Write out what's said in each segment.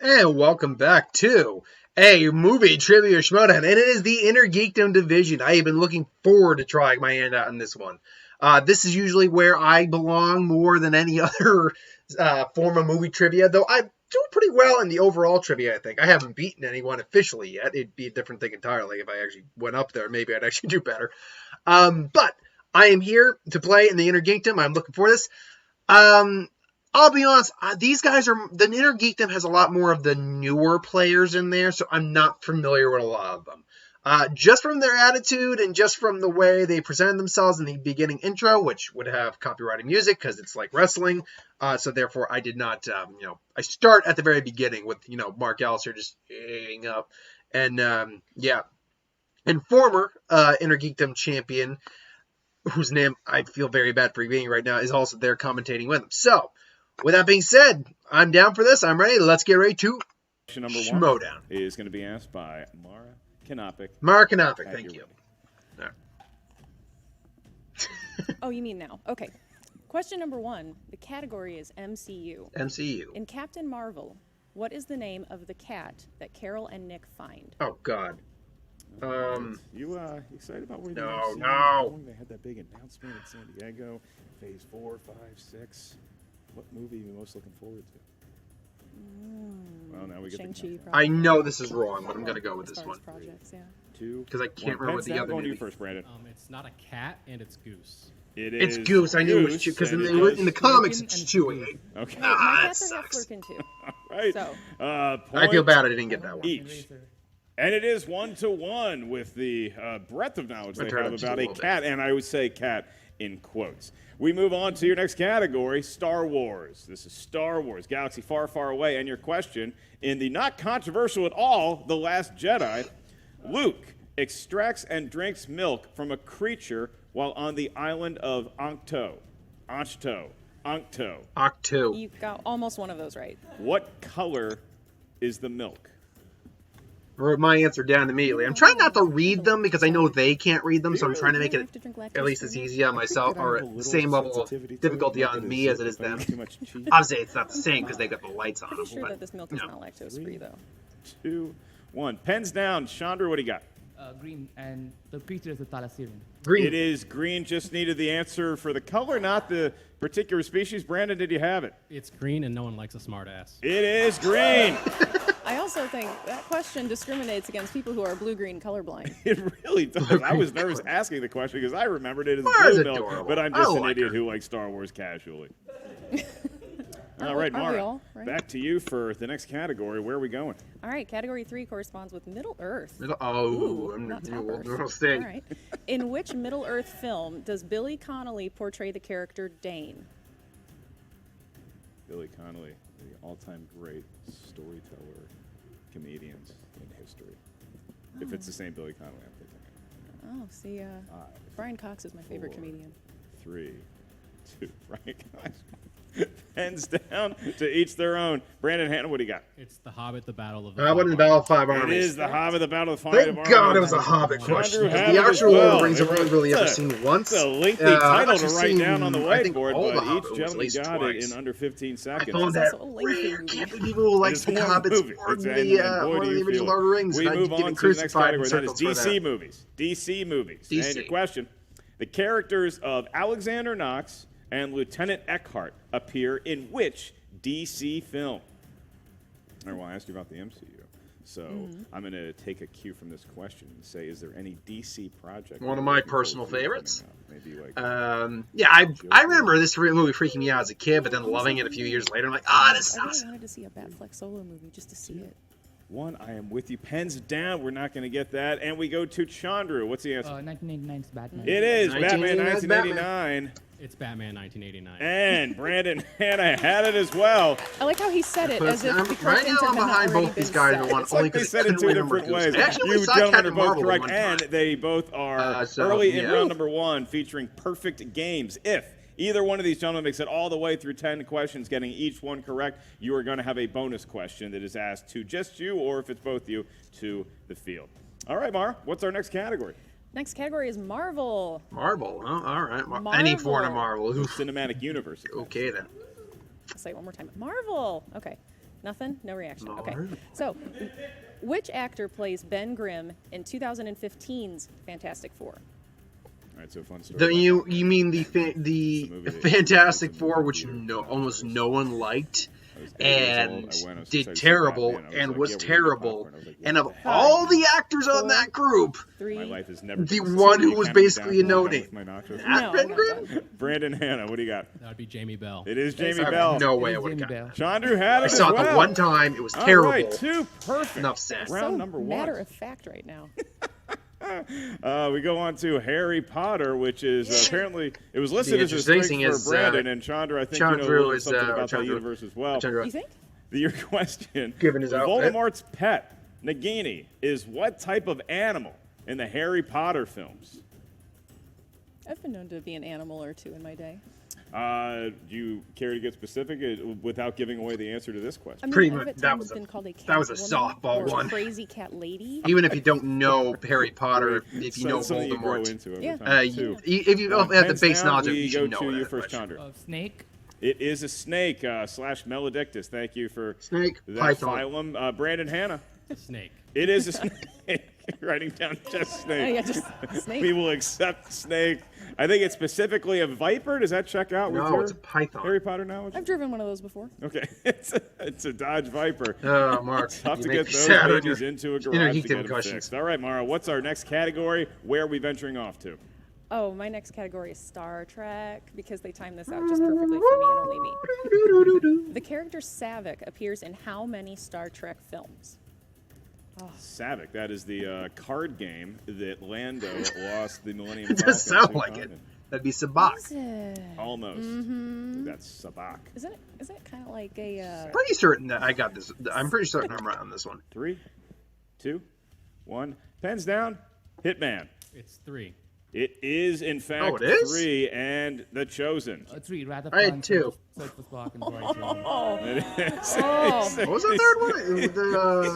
And welcome back to a movie trivia showdown, and it is the Innergeekdom division. I have been looking forward to trying my hand out in this one. This is usually where I belong more than any other form of movie trivia, though I do pretty well in the overall trivia, I think. I haven't beaten anyone officially yet. It'd be a different thing entirely if I actually went up there. Maybe I'd actually do better. But I am here to play in the Innergeekdom. I'm looking for this. I'll be honest, these guys are, the Innergeekdom has a lot more of the newer players in there, so I'm not familiar with a lot of them. Just from their attitude and just from the way they presented themselves in the beginning intro, which would have copyrighted music because it's like wrestling, so therefore I did not, I start at the very beginning with, Mark Allister just hanging up, and former Innergeekdom champion, whose name I feel very bad for being right now, is also there commentating with him. So, with that being said, I'm down for this. I'm ready. Let's get ready to question number Schmodown. One is going to be asked by Mara Kanopic. Mara Kanopic, thank you. All right. Oh, you mean now? Okay. Question number one. The category is MCU. MCU. In Captain Marvel, what is the name of the cat that Carol and Nick find? Oh, God. You excited about where No. They had that big announcement in San Diego. Phase 4, 5, 6. What movie are you most looking forward to? Well, now we get Shang-Chi. I know this is wrong, but I'm going to go with this one. Projects, yeah. 2, because I can't remember what the other one. movie. You first, Brandon. It's not a cat, and it's Goose. It's Goose. I knew it was Chewie, because in the comics it's Chewie. Okay. My cats are half Flurkin too. Right. So. I feel bad I didn't get that one. Each. And it is 1-1 with the breadth of knowledge they have about a cat, and I would say cat in quotes. We move on to your next category, Star Wars. This is Star Wars, Galaxy Far, Far Away. And your question, in the not controversial at all, The Last Jedi, Luke extracts and drinks milk from a creature while on the island of Octo. You got almost one of those right. What color is the milk? Wrote my answer down immediately. I'm trying not to read them because I know they can't read them, so I'm trying to make it at least as easy on myself, or the same level of difficulty on me as it is them. Obviously, it's not the same because they got the lights on them. I'm pretty sure that this milk is not lactose-free, though. 2, 1. Pens down. Chandru, what do you got? Green, and the creature is a thalassarian. Green. It is green. Just needed the answer for the color, not the particular species. Brandon, did you have it? It's green, and no one likes a smartass. It is green. I also think that question discriminates against people who are blue-green colorblind. It really does. I was nervous asking the question because I remembered it as blue milk, adorable. but I'm just an like idiot her. who likes Star Wars casually. All right, Mara, back to you for the next category. Where are we going? All right, category 3 corresponds with Middle Earth. I'm not Top Earth. All All right. In which Middle Earth film does Billy Connolly portray the character Dane? Billy Connolly, the all-time great storyteller, comedians in history. If it's the same Billy Connolly, I'm thinking. Oh, see, Brian Cox is my favorite comedian. 3, 2, Brian Cox. Hands down to each their own. Brandon, Hanna, what do you got? It's The Hobbit, The Battle of the Hobbit and the Battle of Five It Armies. is The Hobbit, The Battle of the Five Thank God it was a Hobbit question. had The it as actual well. Lord of the Rings I've only really ever seen once. It's a lengthy I've title to actually write down on the seen, I think, whiteboard, all the but Hobbit each movies at gentleman least got twice. it in under 15 I seconds. found that also a lengthy rare. movie. Can't believe people who likes the It's one Hobbits movie. more than Exactly. the And boy, one do of the you original feel Lord of the Rings. We and move I'd on get to the next crucified in category. That is circles for DC that. movies. DC movies. DC. And your question. The characters of Alexander Knox and Lieutenant Eckhart appear in which DC film? All right, well, I asked you about the MCU. So I'm going to take a cue from this question and say, is there any DC project? One of my personal favorites. Maybe like I remember this movie freaking me out as a kid, but then loving it a few years later. I'm like, this I really sucks. wanted to see a Batfleck solo movie just to see it. one. I am with you. Pens down. We're not going to get that. And we go to Chandru. What's the answer? 1989's Batman. It is Batman 1989's 1989. It's Batman 1989. And Brandon Hanna had it as well. I like how he said it as if the Right correct now, answer I'm had not behind already both these been guys said. in one, It's only like they because said it two different ways. Actually, You we saw gentlemen Captain are both Marvel correct, one and time. they both are So, early in yeah. round number one, featuring perfect games. If either one of these gentlemen makes it all the way through 10 questions, getting each one correct, you are going to have a bonus question that is asked to just you, or if it's both you, to the field. All right, Mara, what's our next category? Next category is Marvel. Marvel, huh? All right. Any foreign Marvel. Cinematic universe. Okay, then. I'll say it one more time. Marvel. Okay. Nothing? No reaction. No. Okay. So, which actor plays Ben Grimm in 2015's Fantastic Four? All right, so fun story. You mean the movie that- Fantastic it's in the Four, which theater. almost no one liked, I was 8 years old. and I went, I was did excited to see terrible, Batman. I and like, was yeah, we're gonna get terrible. popcorn. I was like, And what of the heck? all the actors on that group, My 3. life has never the been one you who was counting basically down a with my no-name. nachos? Not No, Ben I'm not Grimm? done. Brandon Hanna, what do you got? That would be Jamie Bell. It is Jamie I Bell. have no way It I is would have Jamie gotten Bell. that. Chandru had it I as saw well. it the one time. It was All terrible. right, 2 perfect. Enough said. Round So number 1. matter of fact right now. We go on to Harry Potter, which is apparently it was listed The as a interesting strength thing for is, Brandon and Chandru. I think you know a Chandru little is, something about that Chandru. universe as well. Chandru. You think? Your question: Given his outfit. Voldemort's pet, Nagini, is what type of animal in the Harry Potter films? I've been known to be an animal or two in my day. Do you care to get specific without giving away the answer to this question? I mean, Pretty I've much, at that times was a- been called a cat that was a woman softball or one. a crazy cat lady. Even if you don't know Harry Potter, if you know Something you grow Voldemort, into over Yeah. time. Two. if you have the Hands base down, knowledge, we you go should know to you that. first, but- Chandru. Snake. It is a snake slash maledictus. Thank you for Snake, that python. phylum. Brandon Hanna. Snake. It is a snake. Writing down just snake. Yeah, just snake. We will accept snake. I think it's specifically a viper. Does that check out with No, your it's a python. Harry Potter knowledge? I've driven one of those before. Okay, it's a Dodge Viper. Oh, Mark. Tough you to make get me those sad on babies your into a inner garage to geekdom get them questions. fixed. All right, Mara, what's our next category? Where are we venturing off to? Oh, my next category is Star Trek because they timed this out just perfectly for me and only me. The character Savick appears in how many Star Trek films? Savick, that is the card game that Lando lost the Millennium It Falcon does sound to like Khan it. in. That'd be Sabak. Is it? Almost. Mm-hmm. That's Sabak. Isn't it kind of like a? Pretty certain that I got this. I'm pretty certain I'm right on this one. 3, 2, 1. Pens down. Hitman. It's 3. It is, in fact, Oh, it is? 3, and The Chosen. 3. Rather I had 2. Search for Spock and Voyager. It is. Oh. What was the third one?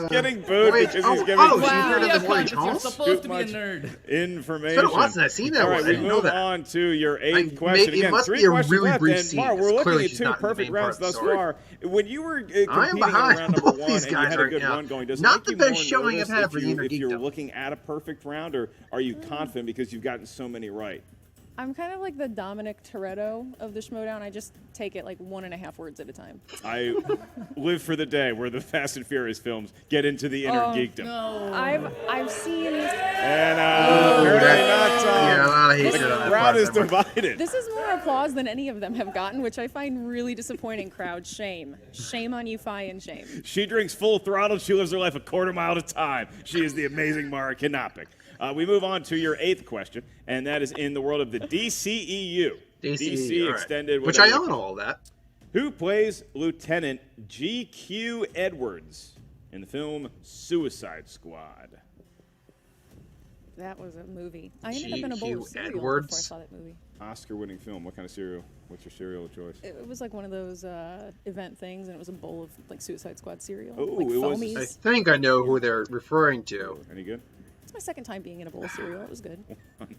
He's getting booed because he's giving oh, too so you heard of the Yeah, Voyage you're Home? supposed to be a much nerd. information. It's been a while since I've seen that All one. right, I we didn't know move that. on to your 8th question. It Again, must 3 be a questions really left, brief and scene, Mara, we're 'cause looking clearly at she's 2 not in the perfect main part rounds of the thus story. far. When you were competing in behind round number both 1 these and you guys had a right good now. run going, does it Not make the you best more showing I've nervous had for the if you're Innergeekdom. looking at a perfect round, or are you confident because you've gotten so many right? I'm kind of like the Dominic Toretto of the Schmodown. I just take it like 1.5 words at a time. I live for the day where the Fast and Furious films get into the Innergeekdom. I've seen. And apparently not. Yeah, a lot of hatred The on that crowd part. is divided. This is more applause than any of them have gotten, which I find really disappointing. Crowd, shame, shame on you, Fi, and shame. She drinks full throttle. She lives her life a quarter mile at a time. She is the amazing Mara Kanopic. We move on to your 8th question, and that is in the world of the DCEU. DC all right. Extended. Which I whatever. own all that. Who plays Lieutenant G.Q. Edwards in the film Suicide Squad? That was a movie. I ended up in a bowl G.Q. of cereal Edwards? before I saw that movie. Oscar-winning film. What kind of cereal? What's your cereal of choice? It was like one of those event things, and it was a bowl of like Suicide Squad cereal, Oh, like it was- foamies. I think I know who they're referring to. Any good? It's my second time being in a bowl of cereal. It was good.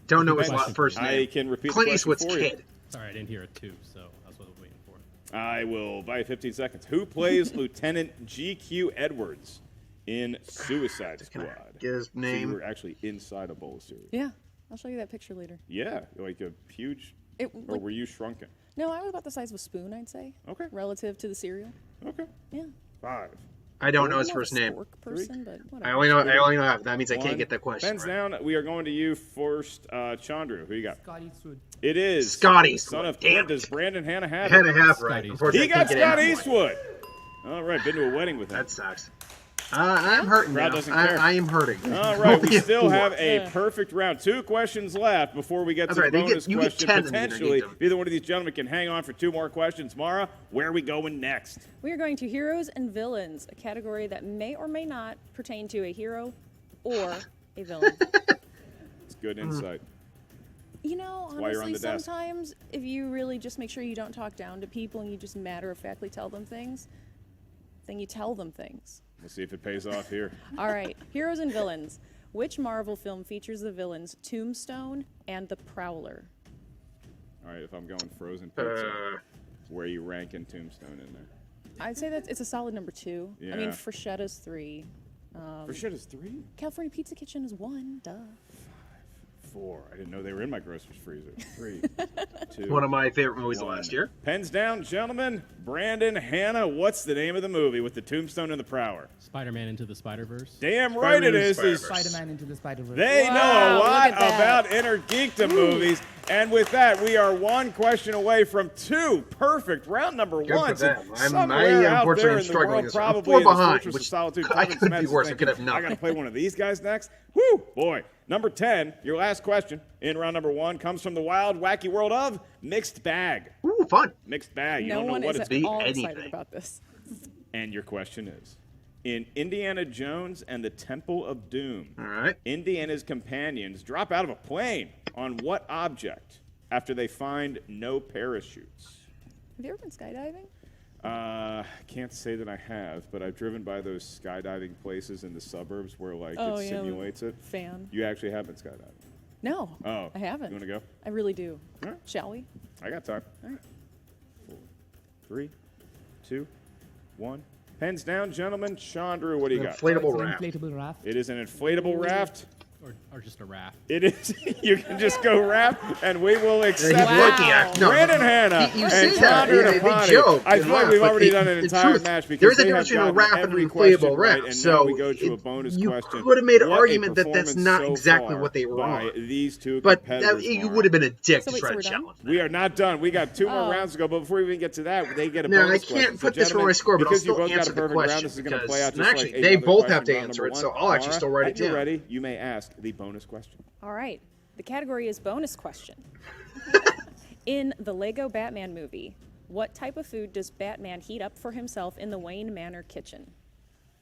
Don't know his Question. first I name. can repeat Clint the question Eastwood's for you. kid. Sorry, I didn't hear it 2, so that's what I was waiting for. I will buy you 15 seconds. Who plays Lieutenant G.Q. Edwards in Suicide Squad? Get his So you name. were actually inside a bowl of cereal. Yeah, I'll show you that picture later. Yeah, like a huge. It, Or like, were you shrunken? no, I was about the size of a spoon, I'd say. Okay. Relative to the cereal. Okay. Yeah. 5. I don't know I'm his more of first a name. spork person, but I whatever. only know half. That means I 1. can't get that question. Pens right. down. We are going to you first, Chandru. Who you got? Scott Eastwood. It is Scott Son Eastwood. of Damn Clint. it. Does Brandon Hanna have I had it? a half Scott right. Eastwood. Unfortunately, He I got can't get Scott any more. Eastwood. All right, been to a wedding with him. That sucks. I'm hurting Crowd now. doesn't care. I am hurting. All right, we Only still 4. have a Yeah. perfect round. 2 questions left before we get That's to right, the they bonus get- you get question. 10 in the Potentially, Innergeekdom. either one of these gentlemen can hang on for 2 more questions. Mara, where are we going next? We are going to heroes and villains, a category that may or may not pertain to a hero or a villain. It's good insight. You know, why you're on honestly, the desk. sometimes if you really just make sure you don't talk down to people and you just matter-of-factly tell them things, then you tell them things. We'll see if it pays off here. All right, heroes and villains. Which Marvel film features the villains Tombstone and the Prowler? All right, if I'm going frozen pizza, Uh, where are you ranking Tombstone in there? I'd say that it's a solid number 2. I mean, Yeah. Freshetta's 3. Freshetta's 3? California Pizza Kitchen is 1. Duh. 4. I didn't know they were in my grocery freezer. 3, 2. One of my favorite movies of 1. last year. Pens down, gentlemen. Brandon, Hannah, what's the name of the movie with the tombstone and the prower? Spider-Man Into the Spider-Verse. Damn right it is. Spider-Man Into the Spider-Verse. They know a Wow, lot look at that. about Innergeekdom movies. And with that, we are 1 question away from 2 perfect. Round number Good 1. for them. So somewhere out unfortunately there am in the struggling world, this one. I'm probably 4 in the behind, Fortress of which Solitude, I Clemens could be Smets is worse. I could have thinking, I got to nothing. play one of these guys next. Woo, boy. Number 10, your last question in round number 1 comes from the wild, wacky world of Mixed Bag. Ooh, fun. Mixed Bag. You No don't know one what is it's at all anything. excited about this. And your question is, in Indiana Jones and the Temple of Doom, All right. Indiana's companions drop out of a plane on what object after they find no parachutes? Have you ever been skydiving? Can't say that I have, but I've driven by those skydiving places in the suburbs where like Oh, it yeah. simulates it. Fan. You actually have been skydiving. No. Oh, I haven't. You want to go? I really do. All right. Shall we? I got time. All right. 4, 3, 2, 1. Pens down, gentlemen. Chandru, what do you got? Inflatable It's an raft. inflatable raft. It is an inflatable raft. Or just a raft. It is. You can just go raft, and we will accept He's it. looking at no, Brandon Hanna you and say that, Chandru they Dhandapani. joke I and feel like laugh, we've but already the- done an the entire truth, match because there is a they have difference between a gotten raft and an every inflatable question right, raft, and now so we go to a it- bonus you question. could have made an What a argument that that's performance not so exactly far what they were by on. these two But competitors, you Mara. would have been a dick So to wait, try so to we're done? challenge. We are not done. We got 2 more Oh. rounds to go, but before we even get to that, they get a Now, I bonus can't question. put this for gentlemen, my score, but I'll because you still both got answer a the perfect round, question, this is going to because- play out and just actually, like they another both question, have to round answer number it, so 1. I'll actually Mara, still write it if you're down. ready, you may ask the bonus question. All right. The category is bonus question. In the Lego Batman movie, what type of food does Batman heat up for himself in the Wayne Manor kitchen?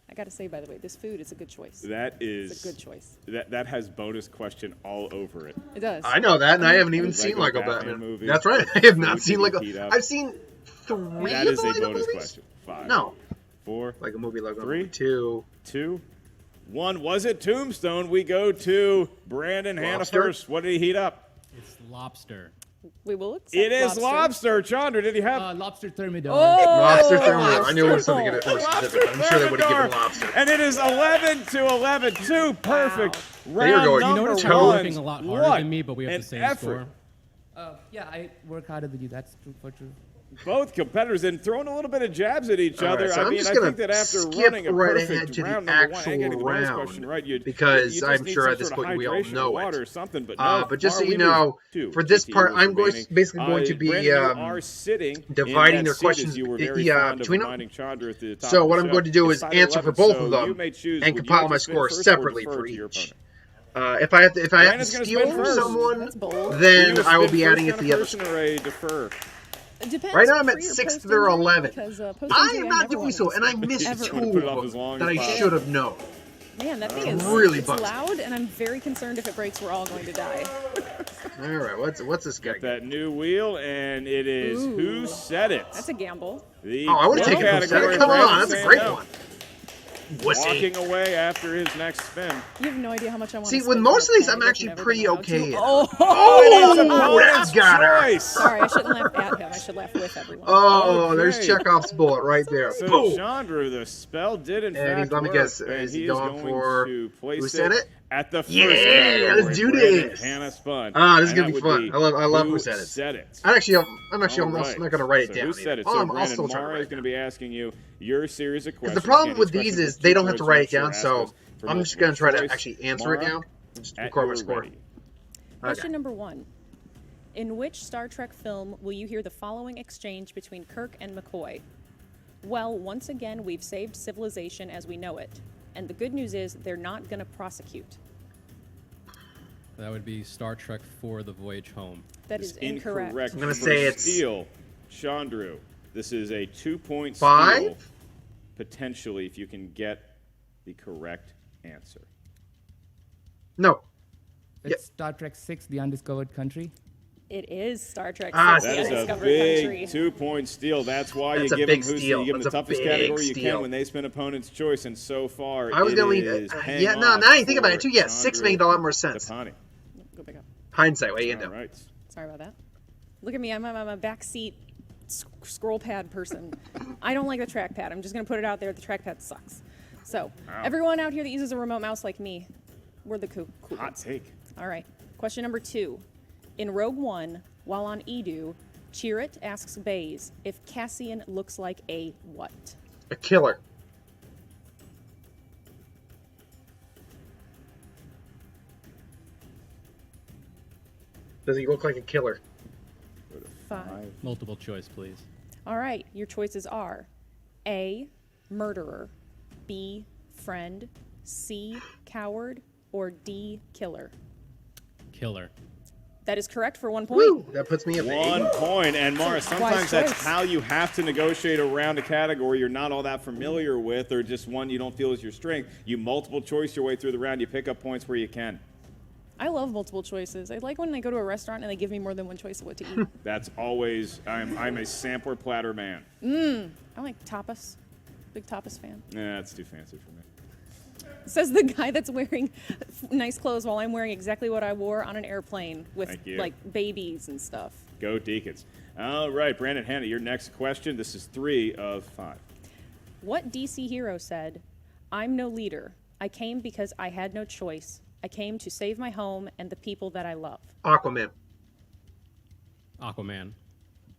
I got to say, by the way, this food is a good choice. That is It's a good choice. That has bonus question all over it. It does. I know that, and I haven't even The seen Lego Lego Batman Batman. movie. That's right. I have not Food seen did he Lego. heat up? I've seen 3 That of is the a Lego bonus movies. question. 5, No, 4, like a movie Lego 3, 2. 2, 1. Was it Tombstone? We go to Brandon Hanna Lobster? first. What did he heat up? It's lobster. We will accept It is lobster. Chandra, did he have? Lobster thermidor. Lobster thermidor. I knew it was something more Lobster specific. I'm sure they would have given thermidor. lobster. And it is 11 to 11. 2 perfect. There you Round go. You number notice You're how- one. working a lot harder What than me, but we have an the same effort. score. Yeah, I work harder than you. That's true for true. Both competitors and throwing a little bit of jabs at each All other. right, so I I'm mean, just I gonna think that after skip running a right perfect ahead to the round number 1 and actual getting the bonus round, question right, you because just I'm need sure some at this sort of point we all hydration, know water it. or something, but no. But just so Mara, you we move know, to for this GT part, was I'm remaining. basically going to be Brandon, you are sitting in dividing that their seat, as questions you were very between fond of them. reminding Chandra at the top So of what the I'm show. going to do It's is side answer for 11, both so of them you may choose, and would you compile like my to spin score first or separately defer for to your each. opponent? If I have to Brandon's gonna steal spin from first. someone, That's bold. then You I will spin be first adding it kind to of the other person score. or a defer? It depends. Right now I'm at Pre or 6th or post-injury, 11. because, I post-injury, am I not never doing won so, this and I game, missed ever. Just wanna 2 put it off of as them long that as I possible. should have known. Man, that thing is really it's bugs me. loud, and I'm very concerned if it breaks, we're all going to die. All right, what's this guy? That new wheel, and it is Who Said It? That's a gamble. The Oh, I would have quote taken Who Said category, It. Come Brandon on, that's a saying great no. one. Wussy. Walking away after his next spin. You have no idea how much I want See, to with spin most for of these, that I'm tag. actually I've never pretty been allowed okay to. at. Oh, It's that's opponent's got her. choice. sorry, I shouldn't laugh at him. I should laugh with everyone. Oh, there's Okay. Chekhov's bullet right there. So Boom. Chandru, the spell did in And fact he's, let me work, guess, and is he he going is for to place Who Said It? at the first Yeah, category. let's do Brandon this. Hanna spun. Ah, this is And gonna that be would fun. I love Who Who Said It. Said It. I'm actually All almost right. not going to write it So down. Who Said either. It? So I'll Brandon still try to Mara write is it going down. to be asking you your series of questions. The problem Again, with each these question is for they two don't have to points. write it Make sure down, to ask so us for I'm just multiple going to try to choice. actually answer it Mara, now. Just at record my your score. ready. Question number 1. In which Star Trek film will you hear the following exchange between Kirk and McCoy? Well, once again, we've saved civilization as we know it. And the good news is they're not going to prosecute. That would be Star Trek IV: The Voyage Home. That is incorrect. I'm gonna For say it's steal. Chandru, this is a 2-point 5? steal, potentially, if you can get the correct answer. No. It's Star Trek 6, The Undiscovered Country. It is Star Trek Ah, 6, That The is a Undiscovered big Country. 2-point steal. That's why That's you a give big them who's steal. you give them the That's a toughest big category you steal. can when they spin opponent's choice, and so far I was it going to is leave. paying Yeah, no, off now you think about it for too. Yeah, 6 Chandru makes a lot more sense. Dhandapani. Go back up. Hindsight, what are you All going to do? right. Sorry about that. Look at me. I'm a backseat scroll pad person. I don't like the trackpad. I'm just going to put it out there. The trackpad sucks. So, everyone out here that uses a remote mouse like me, we're the cool Hot ones. take. All right. Question number 2. In Rogue One, while on Edu, Chirrut asks Baze if Cassian looks like a what? A killer. Does he look like a killer? 5. Multiple choice, please. All right. Your choices are A, murderer, B, friend, C, coward, or D, killer. Killer. That is correct for 1 point. Woo! That puts me at 1 point. And Mara, sometimes wise that's choice. how you have to negotiate around a category you're not all that familiar with, or just one you don't feel is your strength. You multiple choice your way through the round. You pick up points where you can. I love multiple choices. I like when I go to a restaurant and they give me more than one choice of what to eat. That's always. I'm a sampler platter man. I like tapas. Big tapas fan. Nah, that's too fancy for me. Says the guy that's wearing nice clothes while I'm wearing exactly what I wore on an airplane with Thank you. like babies and stuff. Go Deacons. All right, Brandon, Hanna, your next question. This is 3 of 5. What DC hero said, "I'm no leader. I came because I had no choice. I came to save my home and the people that I love." Aquaman. Aquaman.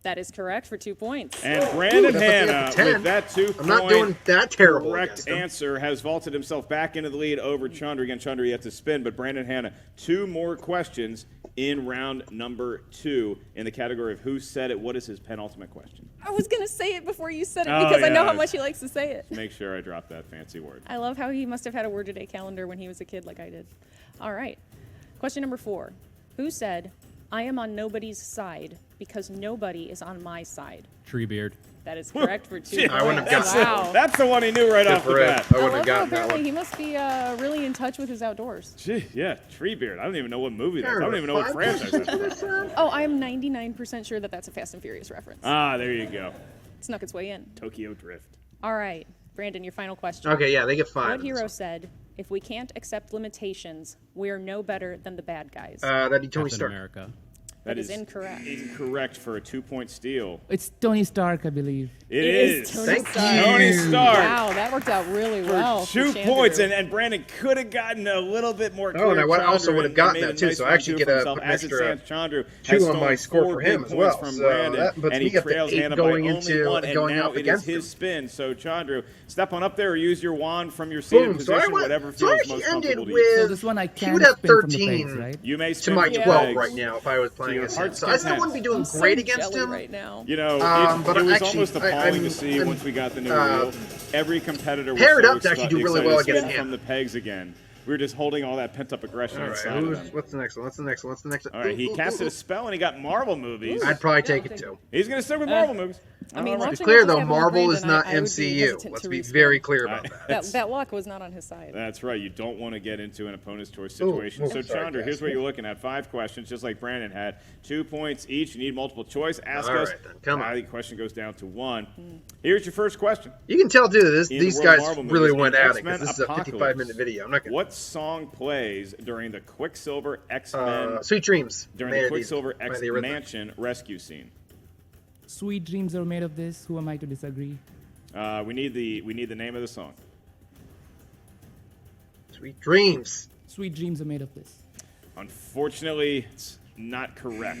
That is correct for 2 points. And Brandon Ooh, that puts me Hanna, up to 10. with that 2 I'm not doing that terrible correct against him. answer, has vaulted himself back into the lead over Chandru. Again, Chandru yet to spin, but Brandon Hanna, 2 more questions in round number 2 in the category of who said it. What is his penultimate question? I was going to say it before you said it Oh, because I know yeah. how much he likes to say it. Make sure I drop that fancy word. I love how he must have had a word today calendar when he was a kid like I did. All right. Question number 4. Who said, "I am on nobody's side because nobody is on my side"? Treebeard. That is correct for 2 Shit, points. I wouldn't have gotten Wow. That's the one he knew right Good off the for him. bat. I I wouldn't love have how gotten that apparently one. he must be really in touch with his outdoors. Gee, yeah, Treebeard. I don't even know what movie that's. I don't even know what franchise that's from. Oh, I am 99% sure that that's a Fast and Furious reference. Ah, there you go. Snuck its way in. Tokyo Drift. All right, Brandon, your final question. Okay, yeah, they get 5. What hero said, "If we can't accept limitations, we're no better than the bad guys"? That'd be Tony Captain Stark. America. That is incorrect. Incorrect for a 2-point steal. It's Tony Stark, I believe. It is. Tony Thank Stark. you. Tony Stark. Wow, that worked out really well. For 2 for points, Chandru. and Brandon could have gotten a little bit more. Oh, and I clear also Chandru would have and gotten made that a too, nice so I round actually two get for a himself. put an As it extra stands, Chandru 2 has on stolen my score 4 for him big as points well. from So Brandon, that puts and me he up to trails 8 Hanna going by into only 1, and going now up it is against his him. spin. So Chandru, step on up there or use your wand from your seated Boom. So I position, went. whatever So I feels actually most ended comfortable to you. So with. this one I He can would have spin from the 13 pegs, right? You may to spin my from the 12 pegs. right now if I was playing your against him. heart's So I still content. wouldn't be doing I'm so great against jelly him. right now. You know, But it was actually, almost appalling to see I'm once we got the new uh, reel. Every competitor was paired so up to actually do really excited well to spin against him. from the pegs again. We were just holding all that pent-up aggression All inside right, of them. what's the next one? What's the next one? What's the next one? All right, he casted a spell and he got Marvel movies. I'd probably take it too. He's going to stick with Marvel movies. I mean, All right. It's watching clear what just though, happened with Marvel is Brandon, not I would be MCU. hesitant Let's to be respin. very clear about that. That luck was not on his side. That's right. You don't want to get into an opponent's choice Ooh, situation. ooh, So, sorry, Chandru, guys. here's what you're looking at. 5 questions, just like Brandon had. 2 points each. You need multiple choice. Ask All us. right, then. Come on. The question goes down to 1. Here's your first question. You can tell too. In These the world of guys Marvel really movies, went in at it X-Men because this is a Apocalypse, 55-minute video. I'm not gonna. What song plays during the Quicksilver X-Men Sweet Dreams. during Made the of these- Quicksilver by X the Eurythmics. Mansion rescue scene? Sweet dreams are made of this. Who am I to disagree? We need the name of the song. Sweet Dreams. Sweet dreams are made of this. Unfortunately, it's not correct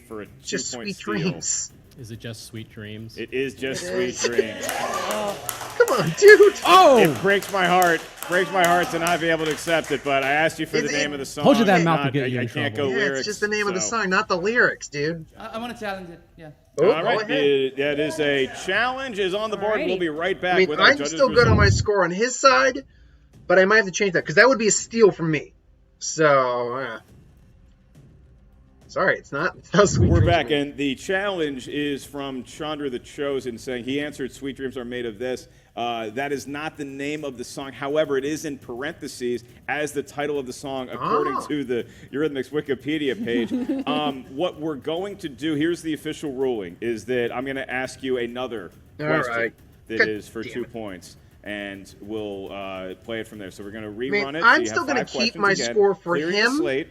for a Just 2-point Sweet steal. Dreams. Is it just Sweet Dreams? It is just Sweet Dreams. Come on, dude. Oh! It breaks my heart to not be able to accept it, but I asked you for the It- name of the song. Told you that and mouth would not- get you I in can't trouble. go Yeah, lyrics. it's just the name of the so- song, not the lyrics, dude. I want to challenge it. Yeah. Oh, All go right, ahead. that is a challenge is on the board. Alrighty. We'll be right back I mean, with our I'm judges' still good on my results. score on his side, but I might have to change that because that would be a steal from me. So, sorry, it's not. It's not Sweet We're Dreams back, for me. and the challenge is from Chandru the Chosen, saying he answered "Sweet Dreams Are Made of This." That is not the name of the song. However, it is in parentheses as the title of the song, according to the Eurythmics Wikipedia page. What we're going to do, here's the official ruling, is that I'm going to ask you another All question right. that God is for damn 2 it. points. And we'll play it from there. So we're going to I mean, rerun it. I'm so you still have gonna 5 keep questions my again. score for Clearing the him. slate.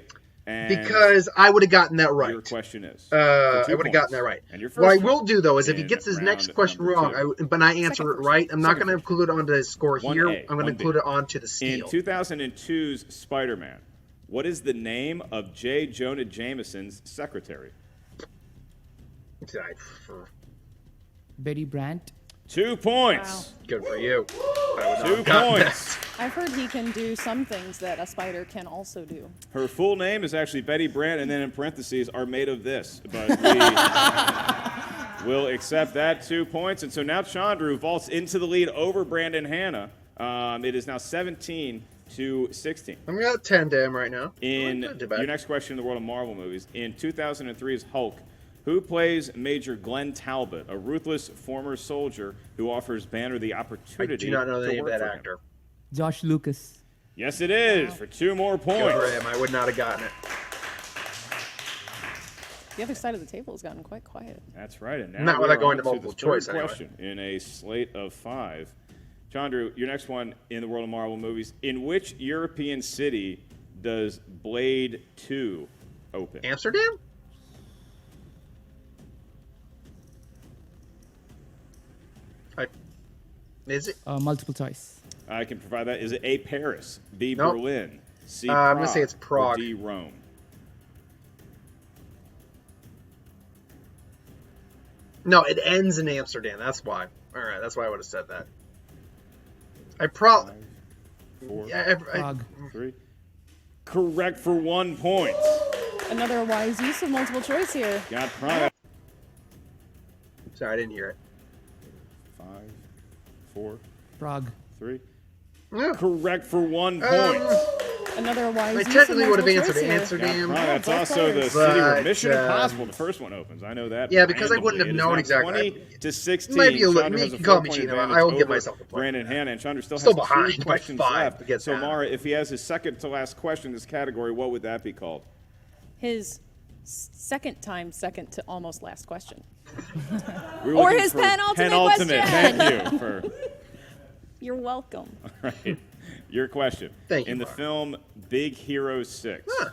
And because I would have gotten that right. Your question is. I would have gotten that right. And your first what I will do, though, is if he in gets his next round question number wrong, but I answer it right, I'm not going to include it onto his score here. 1A, I'm going to 1B. include it onto the steal. In 2002's Spider-Man, what is the name of J. Jonah Jameson's secretary? Betty Brandt. 2 points. Wow. Good for you. I would not 2 have gotten points. I've heard he can do some things that a spider can also do. Her full name is actually Betty Brandt, and then in parentheses, are made of this. But we will accept that 2 points. And so now Chandru vaults into the lead over Brandon Hanna. It is now 17-16. I'm got 10 to him right now. In your next question in the world of Marvel movies, in 2003's Hulk, who plays Major Glenn Talbot, a ruthless former soldier who offers Banner the opportunity I do not know the to name of work that for him? actor. Josh Lucas. Yes, it is, for 2 more Good points. for him. I would not have gotten it. The other side of the table has gotten quite quiet. That's right. And now Not we without are going on to multiple the choice, third anyway. question in a slate of 5. Chandru, your next one in the world of Marvel movies. In which European city does Blade 2 open? Amsterdam? Is it? Multiple choice. I can provide that. Is it A, Paris, B, Nope. Berlin, C, I'm Prague, gonna say it's Prague. or D, Rome? No, it ends in Amsterdam. That's why. All right, that's why I would have said that. I probably. 4, Prague. 3. Correct for 1 point. Another wise use of multiple choice here. Got Prague. Sorry, I didn't hear it. 5, 4, Prague. 3. Yeah. Correct for 1 point. Another wise I use of technically would have multiple answered choice here. Amsterdam. Prague. That's both also the players. city where But, Mission Impossible, the first one, opens. I know that. Yeah, because I wouldn't have randomly. It is known now exactly. 20-16. Might be a little- Chandru you has can a call me 4-point cheating. advantage I will give over myself a point. Brandon Hanna, and Chandru still Still has behind 2 by questions 5 left. to get So, that. Mara, if he has his second to last question in this category, what would that be called? His second to almost last question. We were Or looking his for penultimate question. Thank you for. You're welcome. Right. Your question. Thank you, In the Mark. film Big Hero 6, Huh.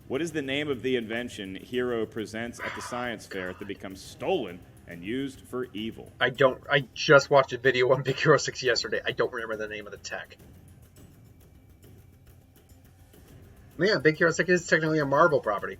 what is the name of the invention Hero presents at the science fair that becomes stolen and used for evil? I just watched a video on Big Hero 6 yesterday. I don't remember the name of the tech. Yeah, Big Hero 6 is technically a Marvel property.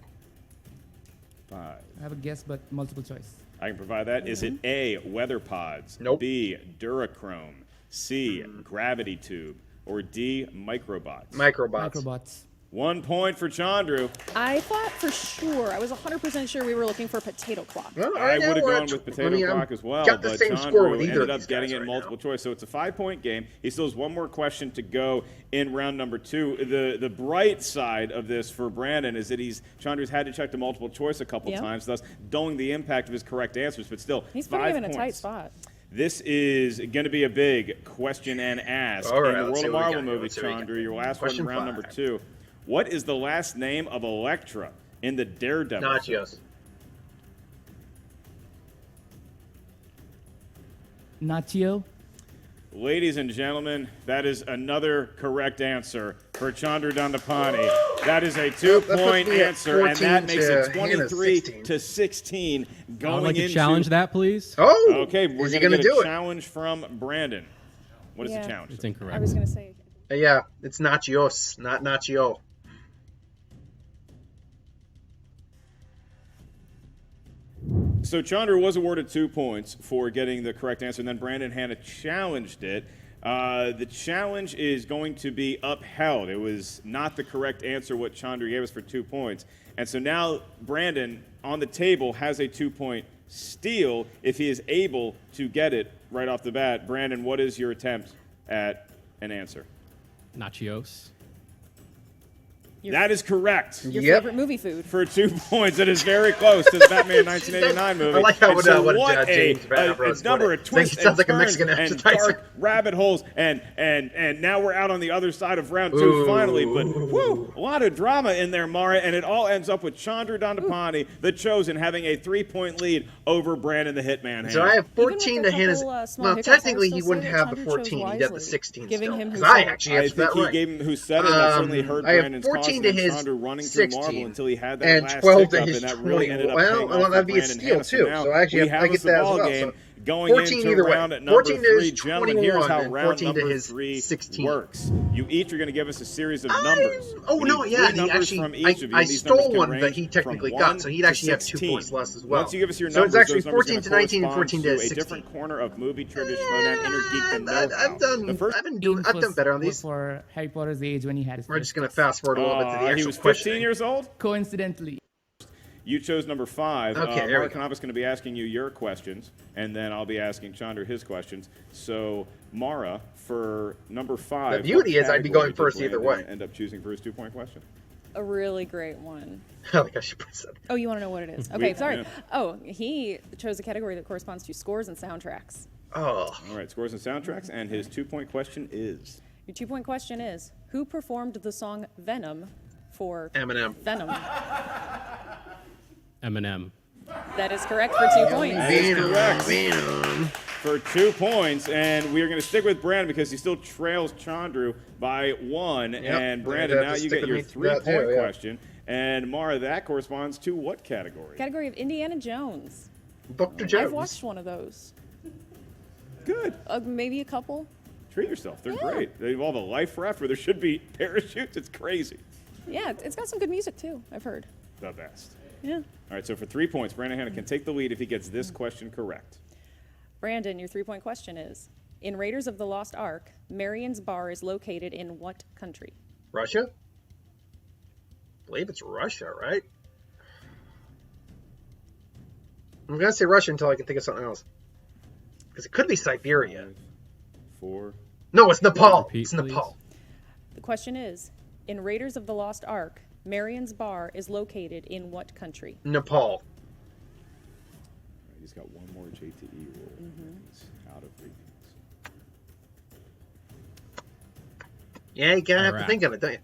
5. I have a guess, but multiple choice. I can provide that. Is it A, weather pods, Nope. B, Durachrome, C, gravity tube, or D, microbots? Microbots. Microbots. 1 point for Chandru. I thought for sure, I was 100% sure we were looking for potato clock. Well, I now would have we're gone at- with potato I mean, clock as well, got the but same score Chandru with either ended of up these getting guys it in right multiple now. choice. So it's a 5-point game. He still has one more question to go in round number 2. The bright side of this for Brandon is that Chandru's had to check the multiple choice a couple Yeah. times, thus dulling the impact of his correct answers, but still, He's 5 putting him in points. a tight spot. This is going to be a big question and ask. All right, in the let's world see of what we Marvel got here. movies, Let's see what we got. Chandru, your last Question one in round 5. number 2. What is the last name of Elektra in the Daredevil film? Nachos. Nacho. Ladies and gentlemen, that is another correct answer for Chandru Dhandapani. That is a Yep, that puts 2-point me at answer, and that 14 makes to it Hannah's 23-16 going I would like to into. challenge that, please. Oh! Okay, we're is he going to gonna get do a it? challenge from Brandon. What is Yeah. the challenge? It's I incorrect. was going to say. Yeah, it's nachos, not nacho. So Chandru was awarded 2 points for getting the correct answer, and then Brandon Hanna challenged it. The challenge is going to be upheld. It was not the correct answer what Chandru gave us for 2 points. And so now Brandon, on the table, has a 2-point steal if he is able to get it right off the bat. Brandon, what is your attempt at an answer? Nachios. That is correct. Your Yep. favorite movie food. For 2 points, it is very close to the Batman 1989 movie. I like how And so what what James Van a Ambrose number put of it. twists It sounds like a and Mexican turns and appetizer. dark rabbit holes, and now we're out on the other side of round 2 Ooh. finally. But whoo, a lot of drama in there, Mara, and it all ends up with Chandru Dhandapani, the Chosen, having a 3-point lead over Brandon the Hitman. So I have Even with 14 a to Hannah's. couple, small Well, hiccups, I would technically he still wouldn't say have that the Chandru chose 14. He'd have the wisely, 16 giving still. him Because who I said it. actually I answered think that he right. gave him who said it. I certainly heard I have Brandon's 14 14 to his Chandru running through Marvel 16, until he had that and last 12 tick to up, his and that 20. really ended up Well, paying off for that'd be a Brandon steal Hanna. too. Now So actually, we have I us get the that as ball well. game So going 14 into either way. round at number 14 to his 3. Gentlemen, here's how 21, round 14 to number his 3 16. works. You each are going to give us a series of numbers. Oh, We no, need yeah. 3 numbers from each of you. I and these numbers stole can one that range he from technically 1 got, so he'd to actually have 2 16. points less as well. Once you give us your so numbers, it's actually those numbers 14 are to going 19 and 14 to to a 16. different corner of movie trivia schmodown Innergeekdom know-how. I've done better on these. For Harry Potter's age when he had his We're first just going to kiss. fast forward a little bit to the actual he was 15 questioning. years old? Coincidentally. You chose number 5. Okay, there we Mark go. and I was going to be asking you your questions, and then I'll be asking Chandru his questions. So, Mara, for number 5, The beauty what is I'd be category going first did either Brandon way. End up choosing for his 2-point question. A really great one. I think I should put that. Oh, you want to know what it is? Okay, sorry. yeah. Oh, he chose a category that corresponds to scores and soundtracks. Oh, All right, scores and soundtracks, and his 2-point question is. Your 2-point question is, who performed the song Venom for Eminem. Venom? Eminem. That is correct for 2 points. That is correct. Venom. For 2 points, and we are going to stick with Brandon because he still trails Chandru by 1. Yep, And we're Brandon, gonna have now to you stick get with your me through that 3-point too, yeah. question. And Mara, that corresponds to what category? Category of Indiana Jones. Dr. Jones. I've watched one of those. Good. Maybe a couple. Treat yourself. They're Yeah. great. They involve a life raft where there should be parachutes. It's crazy. Yeah, it's got some good music too, I've heard. The best. Yeah. All right, so for 3 points, Brandon Hanna can take the lead if he gets this question correct. Brandon, your 3-point question is, in Raiders of the Lost Ark, Marion's Bar is located in what country? Russia? I believe it's Russia, right? I'm going to say Russia until I can think of something else. Because it could be Siberia. 5, 4. No, it's Nepal. Repeat, It's Nepal. The question is, in Raiders of the Lost Ark, Marion's Bar is located in what country? Nepal. All right, he's got one more JTE roll. He's out of repeats. Yeah, you gotta have to Iraq. think of it, don't you?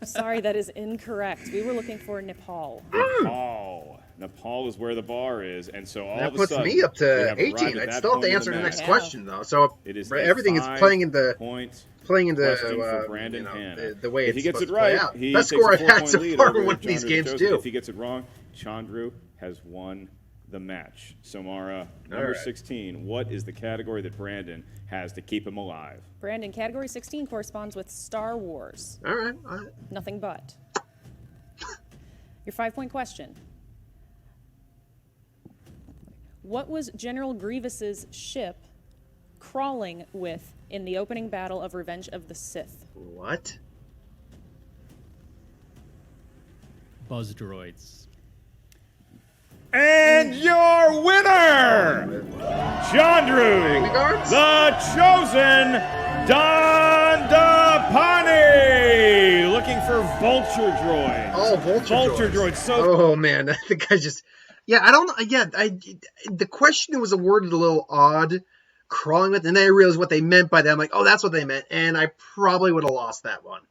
Sorry, that is incorrect. We were looking for Nepal. Nepal. Nepal is where the bar is, and so all That of a puts sudden, me up we to have arrived 18. at I'd that still have point to in answer the match. next Yeah. question, though. So It is everything is playing into question the for Brandon Hanna. the way if it's he gets it supposed to play right, out. he Best takes score a I've had 4-point so lead far over in one of these Chandru games Joseph. too. If he gets it wrong, Chandru has won the match. So Mara, number right. 16, what is the category that Brandon has to keep him alive? Brandon, category 16 corresponds with Star Wars. All right. Nothing but. Your 5-point question. What was General Grievous's ship crawling with in the opening battle of Revenge of the Sith? What? Buzz droids. And your winner, Chandru, Guards? the chosen Dhandapani, looking for vulture droids. Oh, vulture droids. So Oh man, I think I just. Yeah, I don't. Yeah, the question was worded a little odd, crawling with, and then I realized what they meant by that. I'm like, oh, that's what they meant, and I probably would have lost that one.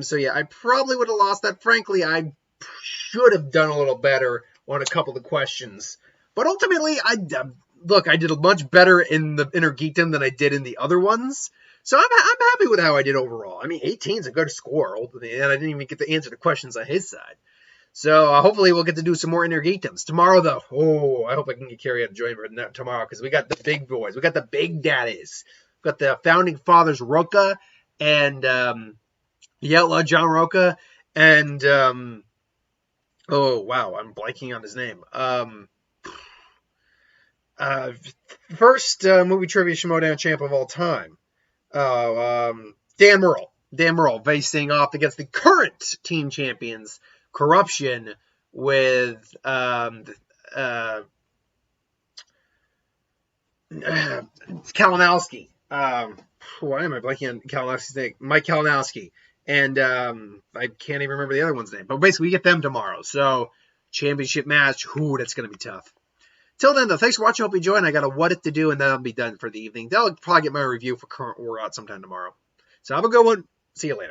So yeah, I probably would have lost that. Frankly, I should have done a little better on a couple of the questions, but ultimately, I did much better in the Innergeekdom than I did in the other ones. So I'm happy with how I did overall. I mean, 18 is a good score, and I didn't even get to answer the questions on his side. So hopefully we'll get to do some more Innergeekdoms. Tomorrow, though, I hope I can get Carrie out to join me tomorrow because we got the big boys. We got the big daddies. We got the Founding Fathers Roca and the Outlaw John Roca and oh, wow, I'm blanking on his name. First movie trivia Schmodown champ of all time. Dan Murrell. Dan Murrell facing off against the current team champions, Corruption, with Kalinowski. Why am I blanking on Kalinowski's name? Mike Kalinowski. And I can't even remember the other one's name. But basically, we get them tomorrow. So, championship match. Ooh, that's going to be tough. Till then, though, thanks for watching. Hope you enjoyed. I got a what if to do, and that'll be done for the evening. That'll probably get my review for Current War out sometime tomorrow. So, have a good one. See you later.